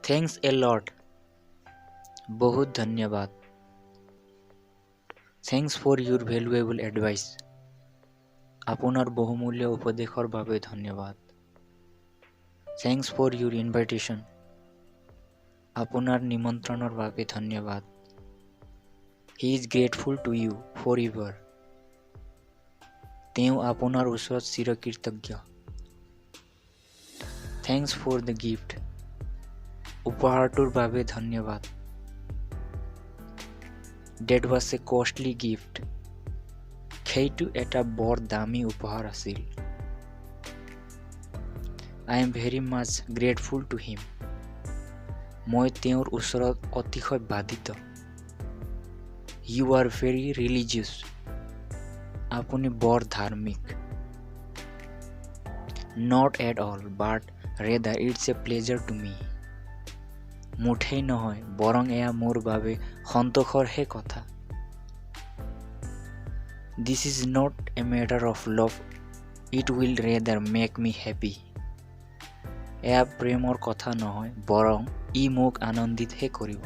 Thanks a lot, बहुत धन्यवाद। Thanks for your valuable advice, আপোনাৰ বহুমূল্য উপদেশৰ বাবে ধন্যবাদ। থ্যাংকস ফৰ ইউৰ ইনভাইটেশ্যন, আপোনাৰ নিমন্ত্ৰণৰ বাবে ধন্যবাদ। He is grateful to you forever, তেওঁ আপোনাৰ ওচৰত চিৰকৃতজ্ঞ। থ্যাংকস ফৰ দ্য গিফ্ট, উপহাৰটোৰ বাবে ধন্যবাদ। That was a costly gift, সেইটো এটা বৰ দামী উপহাৰ আছিল। I am very much grateful to him, মই তেওঁৰ ওচৰত অতিশয় বাধিত। ইউ আৰ ভেৰি ৰিলিজিয়াছ, আপুনি বৰ ধাৰ্মিক। Not at all but rather it's a pleasure to me, মুঠেই নহয় বৰং এয়া মোৰ বাবে সন্তোষৰহে কথা। This is not a matter of love, it will radar make me happy, এয়া প্ৰেমৰ কথা নহয় বৰং ই মোক আনন্দিতহে কৰিব।